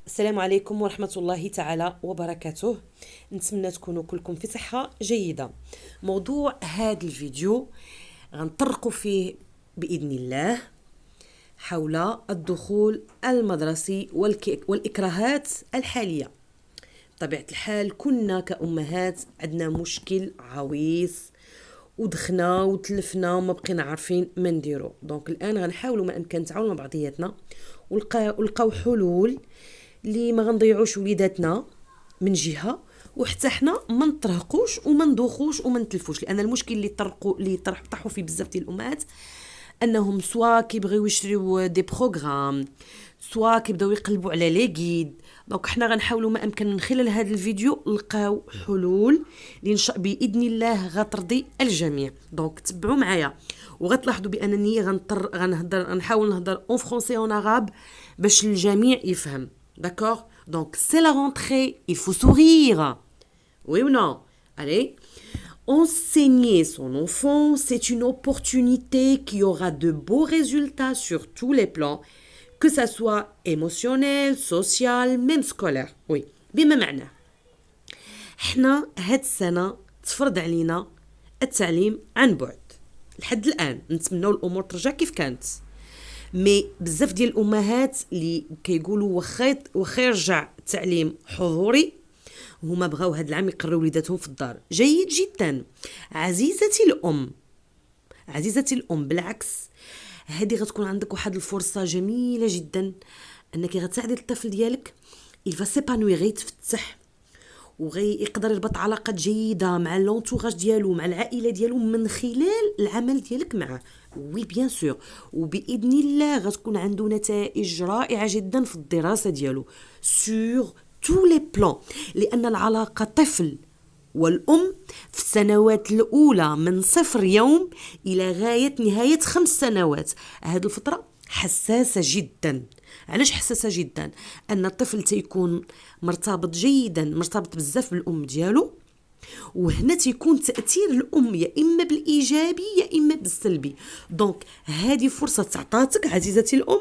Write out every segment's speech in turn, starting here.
السلام عليكم ورحمة الله تعالى وبركاته. نتمنى تكونوا كلكم في صحة جيدة. موضوع هذا الفيديو غنطرقوا فيه بإذن الله حول الدخول المدرسي والإكراهات الحالية. بطبيعة الحال كنا كأمهات عندنا مشكل عويص ودخنا وتلفنا وما بقينا عارفين ما نديرو. دونك الان غنحاولوا ما امكن نتعاونوا مع بعضياتنا ولقاو حلول اللي ما غنضيعوش وليداتنا من جهه، وحتى حنا ما نطرهقوش وما ندوخوش وما نتلفوش، لان المشكل اللي طرحوا فيه بزاف ديال الامهات انهم سوا كيبغيو يشريو دي بروغرام، سوا كيبداو يقلبوا على لي غيد. دونك حنا غنحاولوا ما امكن من خلال هذا الفيديو نلقاو حلول اللي باذن الله غترضي الجميع. دونك تبعوا معايا وغتلاحظوا بانني غنحاول نهضر اون فرونسي اون عرب باش الجميع يفهم. داكور؟ دونك سي لا رونتري، il faut sourire. Oui ou non? Allez. Enseigner son enfant, c'est une opportunité qui aura de beaux résultats sur tous les plans, que ça soit émotionnel, social, même scolaire. Oui. بما معناه حنا هاد السنة تفرض علينا التعليم عن بعد. لحد الآن نتمنوا الأمور ترجع كيف كانت، مي بزاف ديال الأمهات اللي كيقولوا وخا يرجع التعليم حضوري هما بغاو هاد العام يقروا وليداتهم في الدار. جيد جدا عزيزتي الأم، بالعكس هذه غتكون عندك واحد الفرصة جميلة جدا انك غتساعدي الطفل ديالك يفا سيبانوي، غيتفتح وغيقدر يربط علاقات جيدة مع لونتوراج ديالو، مع العائلة ديالو، من خلال العمل ديالك معه. وي بيان سور، وبإذن الله غتكون عنده نتائج رائعة جدا في الدراسة ديالو سور تو لي بلان، لأن العلاقة طفل والأم في السنوات الأولى من 0 يوم إلى غاية نهاية 5 سنوات، هذه الفترة حساسة جدا. علاش حساسة جدا؟ أن الطفل تيكون مرتبط جيدا، مرتبط بزاف بالأم ديالو، وهنا تيكون تأثير الأم يا إما بالإيجابي يا إما بالسلبي. دونك هذه فرصة تعطاتك عزيزتي الأم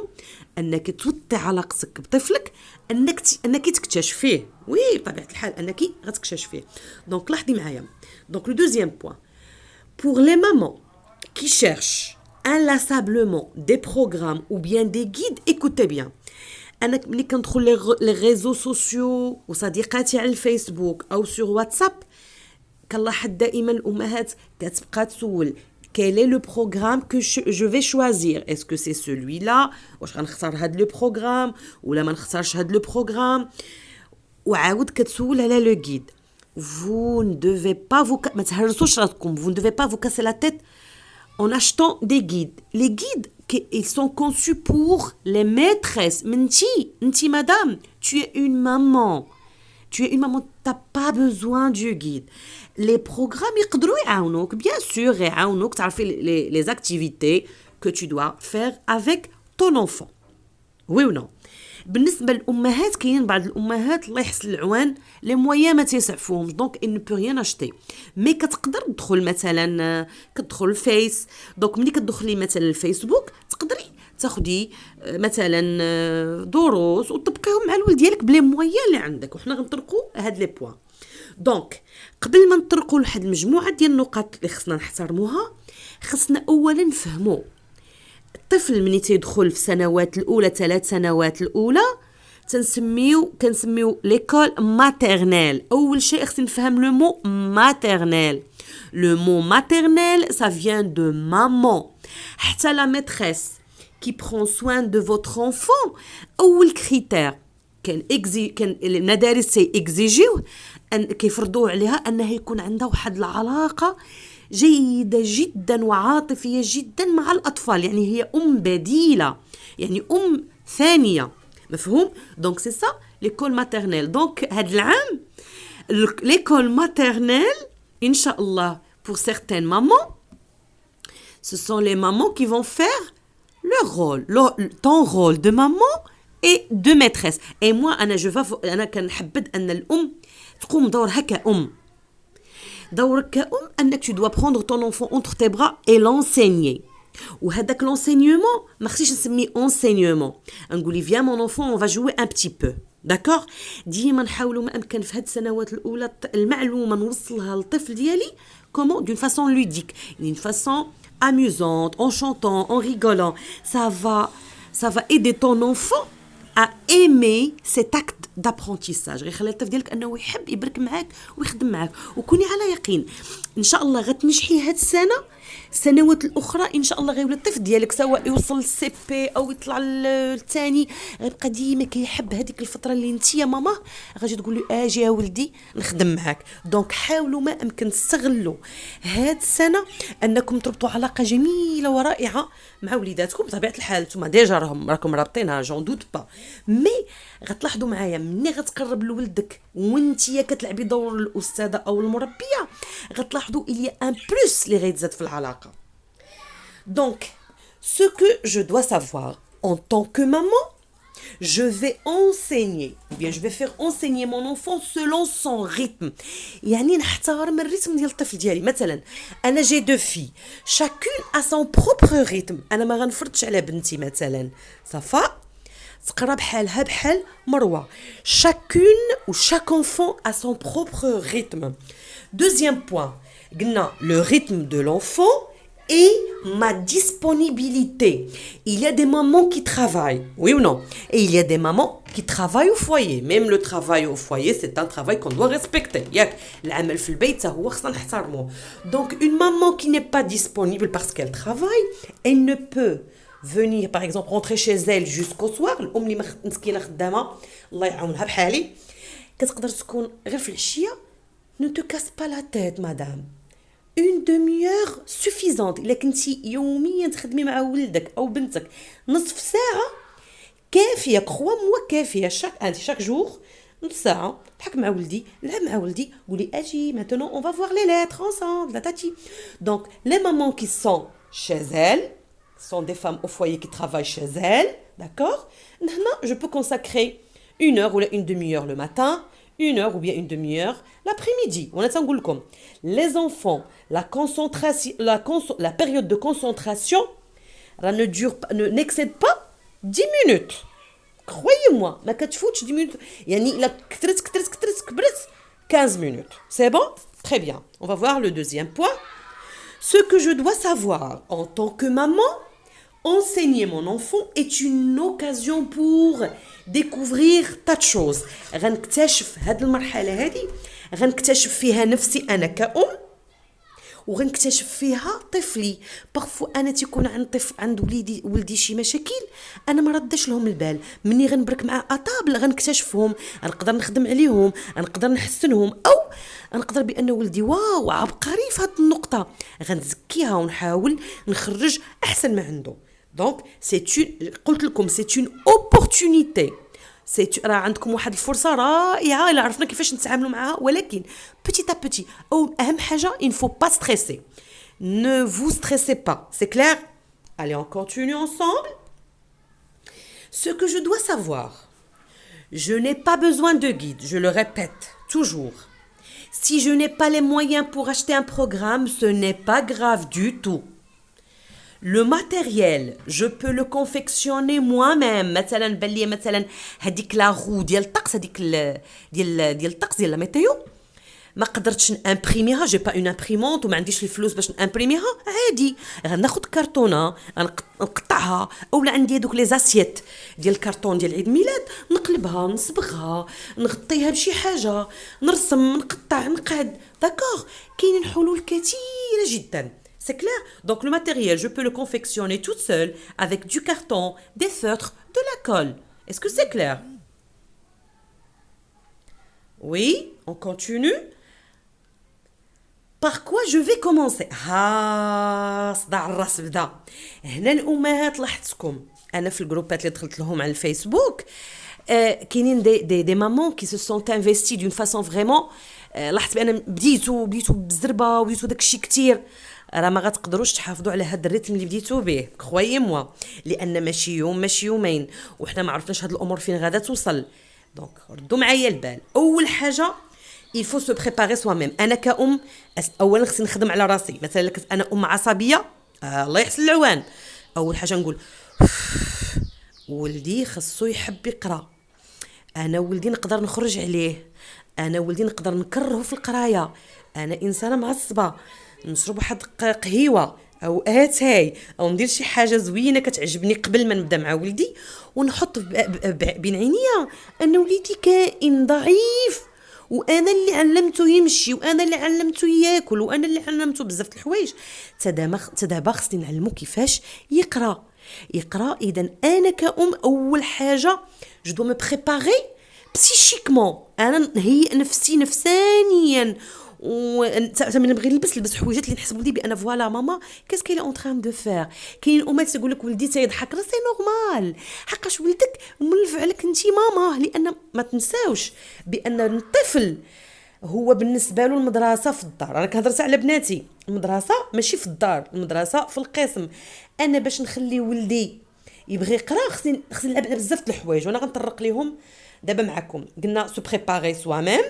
أنك توطي علاقتك بطفلك، أنك تكتشفيه. وي بطبيعة الحال أنك غتكتشفيه. دونك لاحظي معايا. دونك لو دوزيام بوين pour les mamans qui cherchent inlassablement des programmes ou bien des guides. Écoutez bien, انا ملي كندخل لي ريزو سوسيو وصديقاتي على الفيسبوك او سور واتساب كنلاحظ دائما الامهات كتبقى تسول quel est le programme que je vais choisir, est-ce que c'est celui-là، واش غنختار هاد لو بروغرام ولا ما نختارش هاد لو بروغرام، وعاود كتسول على لو غيد. vous ne devez pas vous ما تهرسوش راسكم، vous ne devez pas vous casser la tête en achetant des guides. Les guides, ils sont conçus pour les maîtresses. Menti, madame, tu es une maman. T'as pas besoin du guide. Les programmes, يقدروا يعاونوك, bien sûr, يعاونوك تعرفي les activités que tu dois faire avec ton enfant. Oui ou non? بالنسبه للامهات كاين بعض الامهات الله يحسن العوان لي مويا ما تيسعفوهم، دونك ان بو ريان اشتي، مي كتقدر تدخل مثلا كتدخل الفيس. دونك ملي كتدخلي مثلا الفيسبوك تقدري تاخدي مثلا دروس وتطبقيهم مع الولد ديالك بلي مويا اللي عندك، وحنا غنطرقوا هاد لي بوين. دونك قبل ما نطرقوا لواحد المجموعه ديال النقاط اللي خصنا نحترموها، خصنا اولا نفهموا الطفل من يدخل في السنوات الاولى 3 سنوات الاولى كنسميو ليكول ماتيرنيل. اول شيء خصنا نفهم لو مو ماتيرنيل. لو مو ماتيرنيل ça vient de maman. حتى لا ميتريس qui prend soin de votre enfant اول كريتير كان المدارس سيكزيجيو ان كيفرضوا عليها انها يكون عندها واحد العلاقه جيدة جدا وعاطفية جدا مع الأطفال، يعني هي أم بديلة، يعني أم ثانية. مفهوم؟ دونك سي سا ليكول ماتيرنيل. دونك هاد العام ليكول ماتيرنيل إن شاء الله pour certaines mamans ce sont les mamans qui vont faire leur rôle, ton rôle de maman et de maîtresse. Et moi أنا كنحبذ أن الأم تقوم دورها كأم. دورك كأم أنك tu dois prendre ton enfant entre tes bras et l'enseigner. وهذاك l'enseignement ما خصنيش نسميه enseignement، نقولي viens mon enfant on va jouer un petit peu. داكوغ. ديما نحاولوا ما امكن في هاد السنوات الاولى المعلومه نوصلها للطفل ديالي كومون دون فاسون لوديك دون فاسون amusante en chantant en rigolant. Ça va aider ton enfant à aimer cet acte d'apprentissage. غيخلي الطفل ديالك انه يحب يبرك معاك ويخدم معاك. وكوني على يقين ان شاء الله غتنجحي هاد السنه. السنوات الاخرى ان شاء الله غيولي الطفل ديالك سواء يوصل للسي بي او يطلع للثاني غيبقى ديما كيحب هذيك الفتره اللي انت يا ماما غادي تقول له اجي يا ولدي نخدم معاك. دونك حاولوا ما امكن تستغلوا هاد السنه انكم تربطوا علاقه جميله ورائعه مع وليداتكم. بطبيعه الحال نتوما ديجا راكم رابطينها جون دوت با، مي غتلاحظوا معايا ملي غتقرب لولدك وانتيا كتلعبي دور الاستاذه او المربيه غتلاحظوا il y a un plus اللي غيتزاد في العلاقه. Donc ce que je dois savoir en tant que maman, je vais enseigner ou bien je vais faire enseigner mon enfant selon son rythme. يعني نحترم الريتم ديال الطفل ديالي. مثلا انا جي دو في chacune a son propre rythme. انا ما غنفرضش على بنتي مثلا صفاء تقرا بحالها بحال مروه. chacune ou chaque enfant a son propre rythme. Deuxième point, قلنا le rythme de l'enfant et ma disponibilité. Il y a des mamans qui travaillent, oui ou non? Et il y a des mamans qui travaillent au foyer. Même le travail au foyer, c'est un travail qu'on doit respecter. ياك العمل في البيت هو خصنا نحترموه. Donc une maman qui n'est pas disponible parce qu'elle travaille, elle ne peut venir par exemple rentrer chez elle jusqu'au soir. الام اللي مسكينه خدامه الله يعاونها بحالي كتقدر تكون غير في العشيه. Ne te casse pas la tête madame. Une demi-heure suffisante. إلا كنتي يوميا تخدمي مع ولدك أو بنتك نصف ساعة كافية. كخوا موا كافية. شاك جور نص ساعة تحك مع ولدي لعب مع ولدي قولي أجي maintenant on va voir les lettres ensemble la tati. Donc les mamans qui sont chez elles sont des femmes au foyer qui travaillent chez elles, d'accord. Je peux consacrer une heure ou une demi-heure le matin, une heure ou bien une demi-heure l'après-midi. Les enfants, la période de concentration n'excède pas 10 minutes. Croyez-moi, ما كتفوتش 10 minutes. يعني إلا كبرت 15 minutes. C'est bon? Très bien. On va voir le deuxième point. Ce que je dois savoir en tant que maman, enseigner mon enfant est une occasion pour découvrir tas de choses. غنكتشف هاد المرحلة هادي غنكتشف فيها نفسي أنا كأم وغنكتشف فيها طفلي. بارفو انا تيكون عند ولدي شي مشاكل انا ما ردش لهم البال. مني غنبرك مع اطابل غنكتشفهم نقدر نخدم عليهم نقدر نحسنهم او نقدر بان ولدي واو عبقري في هاد النقطه غنزكيها ونحاول نخرج احسن ما عنده. دونك قلت لكم سي اون اوبورتونيتي. راه عندكم واحد الفرصه رائعه الا عرفنا كيفاش نتعاملوا معها. ولكن petit à petit او اهم حاجه il faut pas stresser. Ne vous stressez pas. C'est clair? Allez, on continue ensemble. Ce que je dois savoir, je n'ai pas besoin de guide, je le répète toujours. Si je n'ai pas les moyens pour acheter un programme, ce n'est pas grave du tout. Le matériel, je peux le confectionner moi-même. مثلا بلي مثلا هذيك لا غو ديال الطقس هذيك ديال الطقس ديال لا ميتيو ما قدرتش نامبريميها. جي با اون امبريمونت وما عنديش الفلوس باش نامبريميها. عادي غناخذ كرتونه نقطعها اولا عندي هذوك لي زاسيت ديال الكرتون ديال عيد ميلاد نقلبها نصبغها نغطيها بشي حاجه نرسم نقطع نقعد. داكوغ كاينين حلول كثيره جدا. C'est clair? Donc le matériel, je peux le confectionner toute seule avec du carton, des feutres, de la colle. Est-ce que c'est clair? Oui, on continue. Par quoi je vais commencer? صداع الراس بدا. هنا الأمهات لاحظتكم أنا في الجروبات اللي دخلت لهم على الفيسبوك كاينين دي مامون qui se sont investis d'une façon vraiment. لاحظت بأن بديتوا بزربة وبديتوا داكشي كتير. راه ما غتقدروش تحافظوا على هذا الريتم اللي بديتوا به كخويي موا لان ماشي يوم ماشي يومين وحنا ما عرفناش هاد الامور فين غادا توصل. دونك ردوا معايا البال. اول حاجه il faut se préparer soi-même. انا كأم اولا خصني نخدم على راسي. مثلا انا ام عصبيه الله يحسن العوان اول حاجه نقول ولدي خصو يحب يقرا انا ولدي نقدر نخرج عليه، انا ولدي نقدر نكرهه في القرايه، انا انسانه معصبه نشرب واحد قهيوه او اتاي او ندير شي حاجه زوينه كتعجبني قبل ما نبدا مع ولدي، ونحط بين عينيا ان وليدي كائن ضعيف، وانا اللي علمته يمشي، وانا اللي علمته ياكل، وانا اللي علمته بزاف د الحوايج. تدابا خصني نعلمو كيفاش يقرا. اذا انا كأم اول حاجه جو دو مي بريباري بسيشيكمون، انا نهيئ نفسي نفسانيا، من نبغي نلبس حوايجات اللي نحس بولدي بان فوالا ماما كاس كاين اون تران دو فير. كاين الامهات تقول لك ولدي تيضحك، راه سي نورمال، حقاش ولدك مولف عليك انت ماما. لان ما تنساوش بان الطفل هو بالنسبه له المدرسه في الدار. انا كنهضر على بناتي، المدرسه ماشي في الدار، المدرسه في القسم. انا باش نخلي ولدي يبغي يقرا خصني نلعب بزاف د الحوايج، وانا غنطرق ليهم دابا معكم. قلنا سو بريباري سوا ميم،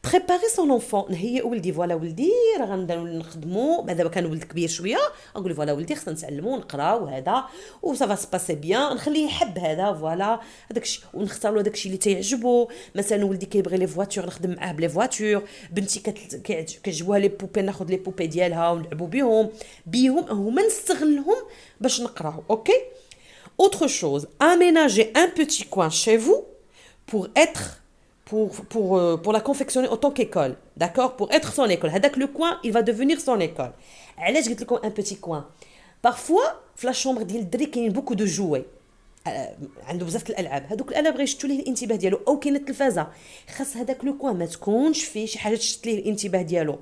بريباري سون اونفون، نهيئ ولدي فوالا ولدي راه غنبداو نخدموا. دابا كان ولد كبير شويه نقول له فوالا ولدي خصنا نتعلموا نقراو هذا و سافا سي باسي بيان، نخليه يحب هذا فوالا هذاك الشيء، ونختار له داك الشيء اللي تيعجبو. مثلا ولدي كيبغي لي فواتور نخدم معاه بلي فواتور، بنتي كيعجبوها لي بوبي ناخذ لي بوبي ديالها ونلعبوا بيهم هما نستغلهم باش نقراو. اوكي. Autre chose, aménager un petit coin chez vous pour être pour la confectionner autant qu'école, d'accord, pour être son école. هذاك le coin il va devenir son école. علاش قلت لكم un petit coin؟ parfois في لا شومبر ديال الدري كاين بوكو دو جوي، عنده بزاف الالعاب، هذوك الالعاب غيشتوا ليه الانتباه ديالو، او كاينه التلفازه، خاص هذاك لو كوان ما تكونش فيه شي حاجه تشت ليه الانتباه ديالو،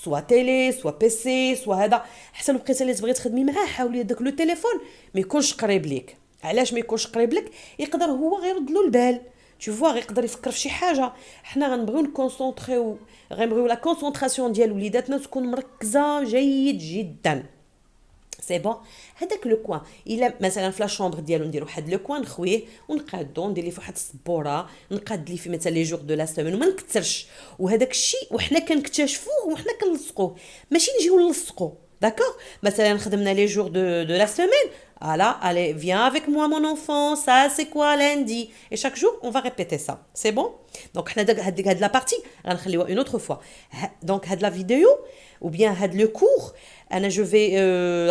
سوا تيلي سوا بيسي سوا هذا. حتى لو بقيتي اللي تبغي تخدمي معاه حاولي داك لو تليفون ما يكونش قريب ليك. علاش ما يكونش قريب لك؟ يقدر هو غيرد له البال، tu vois غيقدر يفكر في شي حاجه. حنا غنبغيو نكونسونطريو، غنبغيو لا كونسونطراسيون ديال وليداتنا تكون مركزه جيد جدا. سي بون. هذاك لو كوان الا مثلا في لا شومبر ديالو نديرو واحد لو كوان نخويه ونقادو، ندير ليه فواحد السبوره نقاد ليه في مثلا لي جور دو لا سيمين وما نكثرش. وهذاك الشيء وحنا كنكتشفوه وحنا كنلصقوه، ماشي نجيو نلصقو. داكور. مثلا خدمنا لي جور دو لا سيمين، voilà, allez, viens avec moi mon enfant, ça c'est quoi lundi? Et chaque jour, on va répéter ça. C'est bon? Donc, هاد la partie, غنخليوها une autre fois. Donc, هاد la vidéo, ou bien هاد le cours, أنا je vais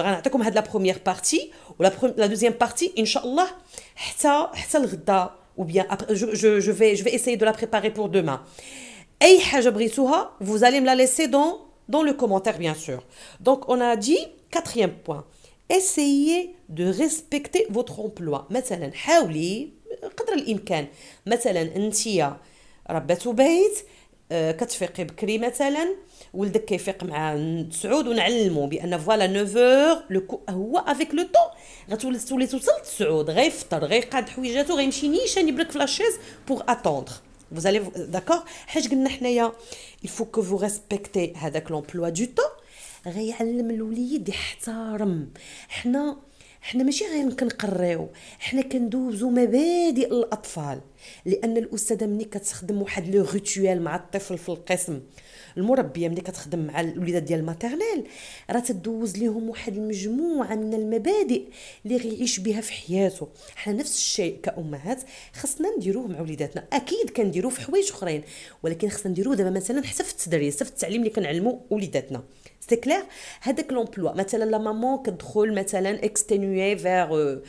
غنعطيكم هاد la première partie, ou la deuxième partie, Inch'Allah, حتى الغدا, ou bien après, je vais essayer de la préparer pour demain. أي حاجة بغيتوها, vous allez me la laisser dans le commentaire, bien sûr. Donc, on a dit, quatrième point. essayez de respecter votre emploi. مثلا حاولي قدر الامكان، مثلا انتيا ربة بيت كتفيقي بكري، مثلا ولدك كيفيق مع 9 ونعلمو بان فوالا 9 هو افيك لو طون غتولي توصل 9 غيفطر غيقاد حويجاتو غيمشي نيشان يبرك في لاشيز بوغ اتوندر. vous allez d'accord. حاج قلنا حنايا il faut que vous respectez هذاك l'emploi du temps. غيعلم الوليد يحترم. حنا ماشي غير كنقريو، حنا كندوزو مبادئ الاطفال. لان الاستاذه ملي كتخدم واحد لو ريتوال مع الطفل في القسم، المربيه ملي كتخدم مع الوليدات ديال الماتيرنيل راه تدوز ليهم واحد المجموعه من المبادئ اللي غيعيش بها في حياته. حنا نفس الشيء كامهات خصنا نديروه مع وليداتنا، اكيد كنديروه في حوايج اخرين، ولكن خصنا نديروه دابا مثلا حتى في التدريس، حتى في التعليم اللي كنعلمو وليداتنا. سي كلير. هذاك لومبلوا مثلا لا مامون كتدخل مثلا اكستينوي فيغ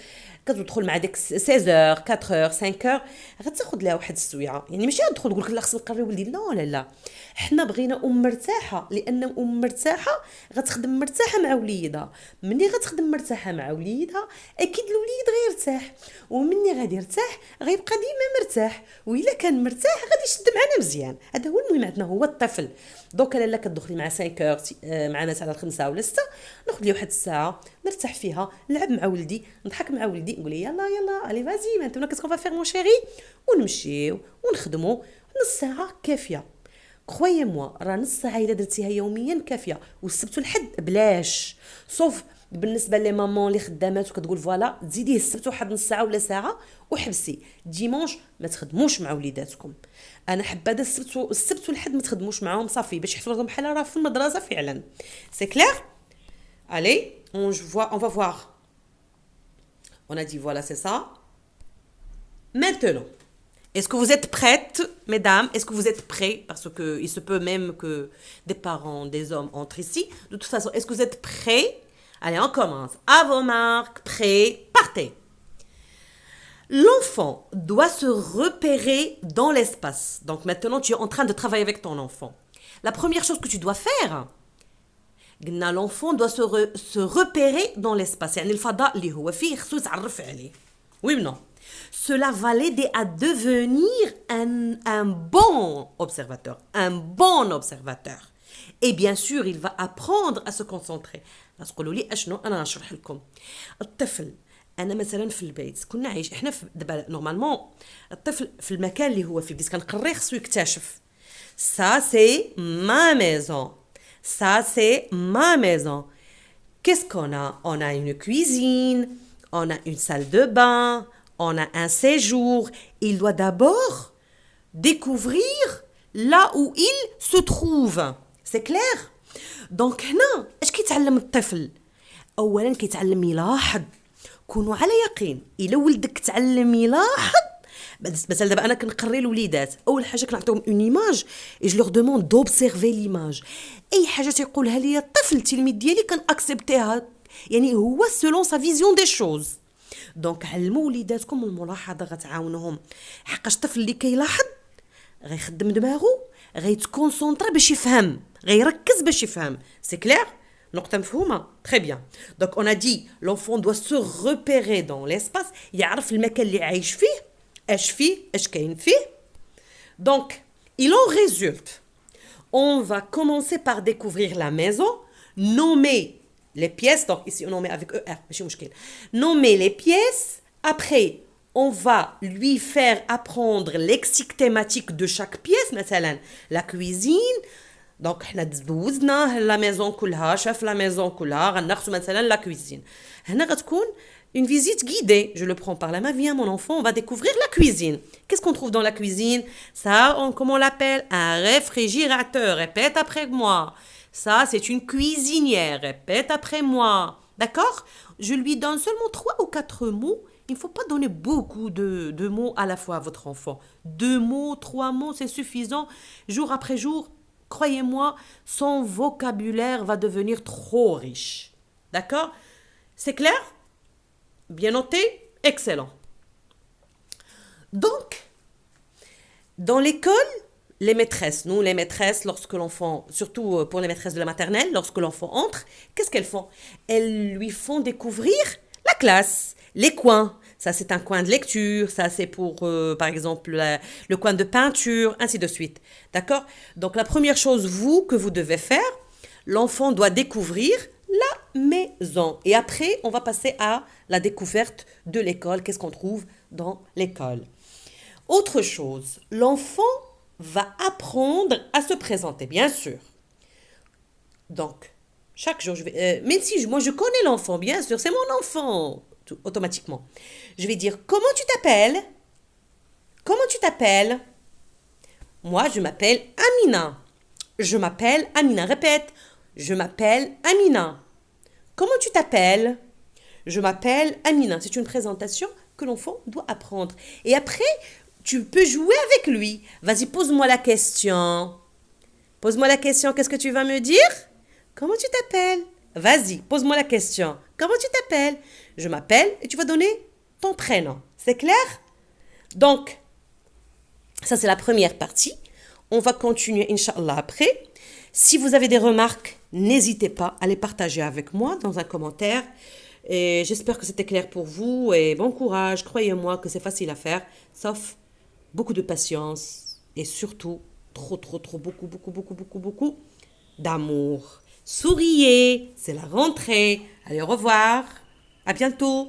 كتدخل مع ديك 16 4 5 غتاخذ لها واحد السويعه، يعني ماشي غتدخل تقول لك لا خصني نقري ولدي، لا حنا بغينا مرتاحه، لان مرتاحه غتخدم مرتاحه مع وليدها. ملي غتخدم مرتاحه مع وليدها اكيد الوليد غيرتاح، ومني غادي يرتاح غيبقى ديما مرتاح، والا كان مرتاح غادي يشد معنا مزيان. هذا هو المهم عندنا، هو الطفل. دوك لالا كتدخلي مع 5 مع مثلا 5 ولا 6 ناخذ لي واحد الساعه نرتاح فيها، نلعب مع ولدي، نضحك مع ولدي، نقول يلا الي فازي مانتونا كاسكو فا فير مون شيري، ونمشيو ونخدموا. نص ساعه كافيه، كرويي موا راه نص ساعه الا درتيها يوميا كافيه. والسبت والحد بلاش، صوف بالنسبه لي مامون اللي خدامات وكتقول فوالا تزيديه السبت واحد نص ساعه ولا ساعه وحبسي. ديمونش ما تخدموش مع وليداتكم. انا حابه هذا السبت والحد ما تخدموش معاهم صافي، باش يحسوا راسهم بحال راه في المدرسه فعلا. سي كلير. allez on va voir. On a dit voilà c'est ça. Maintenant Est-ce que vous êtes prêtes, mesdames? Est-ce que vous êtes prêts? Parce qu'il se peut même que des parents, des hommes entrent ici. De toute façon, est-ce que vous êtes prêts? Allez, on commence. À vos marques, prêts, partez. L'enfant doit se repérer dans l'espace. Donc maintenant, tu es en train de travailler avec ton enfant. La première chose que tu dois faire, l'enfant doit se repérer dans l'espace. يعني الفضاء اللي هو فيه خصو يتعرف عليه. Oui ou non? Cela va l'aider à devenir un bon observateur. Un bon observateur. Et bien sûr, il va apprendre à se concentrer. تقولوا لي اشنو انا نشرح لكم. الطفل انا مثلا في البيت كنا عايش احنا دابا نورمالمون الطفل في المكان اللي هو فيه بديت كنقري خصو يكتشف. Ça c'est ma maison. Ça c'est ma maison. Qu'est-ce qu'on a? On a une cuisine, on a une salle de bain, on a un séjour. Il doit d'abord découvrir là où il se trouve. C'est clair? Donc هنا اش كيتعلم الطفل؟ اولا كيتعلم يلاحظ. كونوا على يقين الا ولدك تعلم يلاحظ. مثلا دابا انا كنقري الوليدات اول حاجه كنعطيهم اون ايماج اي جو لور دوموند دوبسيرفي ليماج. اي حاجه تيقولها لي الطفل التلميذ ديالي كنأكسبتيها، يعني هو سولون سا فيزيون دي شوز. دونك علموا وليداتكم الملاحظه غتعاونهم، حقاش الطفل اللي كيلاحظ غيخدم دماغه، غيتكونسونطرا باش يفهم، غيركز باش يفهم. سي كلير؟ نقطة مفهومة؟ Très bien. Donc on a dit l'enfant doit se repérer dans l'espace، يعرف المكان اللي عايش فيه، اش فيه، اش كاين فيه. Donc il en résulte. On va commencer par découvrir la maison, nommer les pièces. Donc ici on nomme avec ER, ماشي مشكل. Nommer les pièces. Après on va lui faire apprendre lexique thématique de chaque pièce. مثلا la cuisine. Donc حنا دوزنا la maison كلها، شاف la maison كلها، غناخذ مثلا la cuisine. هنا غتكون une visite guidée. Je le prends par la main, viens mon enfant, on va découvrir la cuisine. Qu'est-ce qu'on trouve dans la cuisine? Ça, comment on l'appelle? Un réfrigérateur. Répète après moi. Ça, c'est une cuisinière. Répète après moi. D'accord? Je lui donne seulement 3 ou 4 mots. Il ne faut pas donner beaucoup de mots à la fois à votre enfant. 2 mots, 3 mots, c'est suffisant. Jour après jour, croyez-moi, son vocabulaire va devenir trop riche. D'accord? C'est clair? Bien noté? Excellent. Donc, dans l'école, les maîtresses, nous les maîtresses, lorsque l'enfant, surtout pour les maîtresses de la maternelle, lorsque l'enfant entre, qu'est-ce qu'elles font? Elles lui font découvrir la classe, les coins. Ça, c'est un coin de lecture. Ça, c'est pour, par exemple, le coin de peinture, ainsi de suite. D'accord? Donc, la première chose, que vous devez faire, l'enfant doit découvrir la maison. Et après, on va passer à la découverte de l'école. Qu'est-ce qu'on trouve dans l'école? Autre chose, l'enfant va apprendre à se présenter, bien sûr. Donc, chaque jour, même si moi je connais l'enfant, bien sûr, c'est mon enfant, automatiquement. Je vais dire, comment tu t'appelles? Comment tu t'appelles? Moi, je m'appelle Amina. Je m'appelle Amina. Répète. Je m'appelle Amina. Comment tu t'appelles? Je m'appelle Amina. C'est une présentation que l'enfant doit apprendre. Et après, tu peux jouer avec lui. Vas-y, pose-moi la question. Pose-moi la question. Qu'est-ce que tu vas me dire? Comment tu t'appelles? Vas-y, pose-moi la question. Comment tu t'appelles? Je m'appelle et tu vas donner ton prénom. C'est clair? Donc, ça c'est la première partie. On va continuer, Inch'Allah, après. Si vous avez des remarques, n'hésitez pas à les partager avec moi dans un commentaire. Et j'espère que c'était clair pour vous. Et bon courage, croyez-moi que c'est facile à faire, sauf beaucoup de patience et surtout beaucoup d'amour. Souriez, c'est la rentrée. Allez, au revoir. À bientôt.